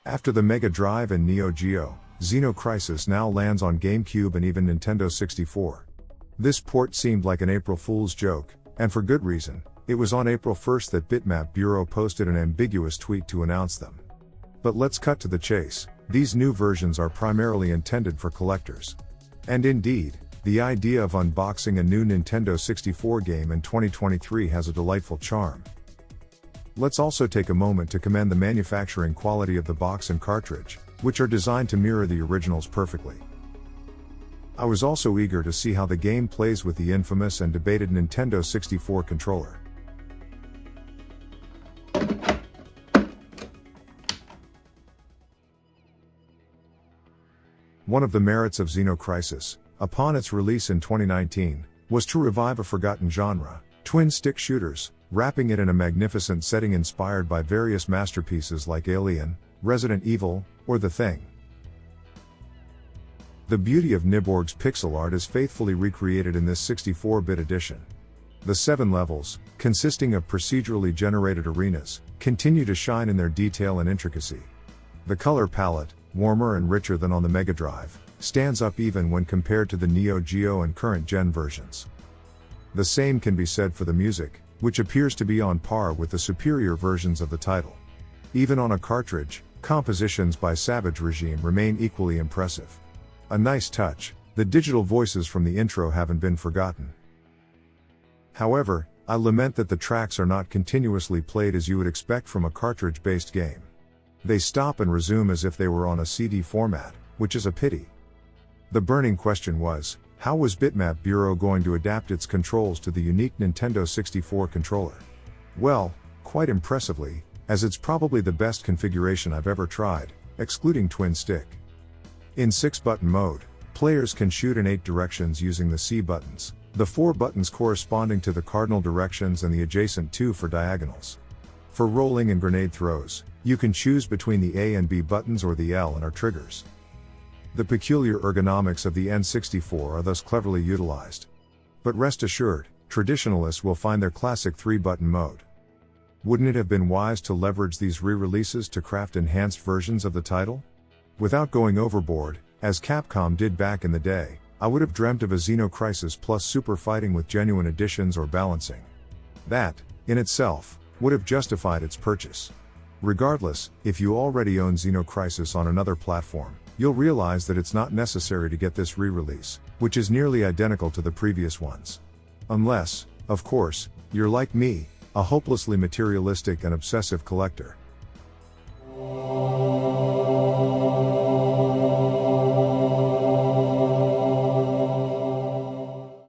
After the Mega Drive and Neo Geo, XENO CRISIS now lands on GameCube and even Nintendo 64. This port seemed like an April Fool's joke, and for good reason. It was on April 1st that Bitmap Bureau posted an ambiguous tweet to announce them. But let's cut to the chase. These new versions are primarily intended for collectors. And indeed, the idea of unboxing a new Nintendo 64 game in 2023 has a delightful charm. Let's also take a moment to commend the manufacturing quality of the box and cartridge, which are designed to mirror the originals perfectly. I was also eager to see how the game plays with the infamous and debated Nintendo 64 controller. One of the merits of XENO CRISIS, upon its release in 2019, was to revive a forgotten genre, twin-stick shooters, wrapping it in a magnificent setting inspired by various masterpieces like Alien, Resident Evil, or The Thing. The beauty of Nyborg's pixel art is faithfully recreated in this 64-bit edition. The 7 levels, consisting of procedurally generated arenas, continue to shine in their detail and intricacy. The color palette, warmer and richer than on the Mega Drive, stands up even when compared to the Neo Geo and current-gen versions. The same can be said for the music, which appears to be on par with the superior versions of the title. Even on a cartridge, compositions by Savage Regime remain equally impressive. A nice touch, the digital voices from the intro haven't been forgotten. However, I lament that the tracks are not continuously played as you would expect from a cartridge-based game. They stop and resume as if they were on a CD format, which is a pity. The burning question was, how was Bitmap Bureau going to adapt its controls to the unique Nintendo 64 controller? Well, quite impressively, as it's probably the best configuration I've ever tried, excluding twin stick. In 6-button mode, players can shoot in 8 directions using the C buttons, the 4 buttons corresponding to the cardinal directions and the adjacent 2 for diagonals. For rolling and grenade throws, you can choose between the A and B buttons or the L and R triggers. The peculiar ergonomics of the N64 are thus cleverly utilized. But rest assured, traditionalists will find their classic 3-button mode. Wouldn't it have been wise to leverage these re-releases to craft enhanced versions of the title? Without going overboard, as Capcom did back in the day, I would have dreamt of a XENO CRISIS plus super fighting with genuine additions or balancing. That, in itself, would have justified its purchase. Regardless, if you already own XENO CRISIS on another platform, you'll realize that it's not necessary to get this re-release, which is nearly identical to the previous ones. Unless, of course, you're like me, a hopelessly materialistic and obsessive collector.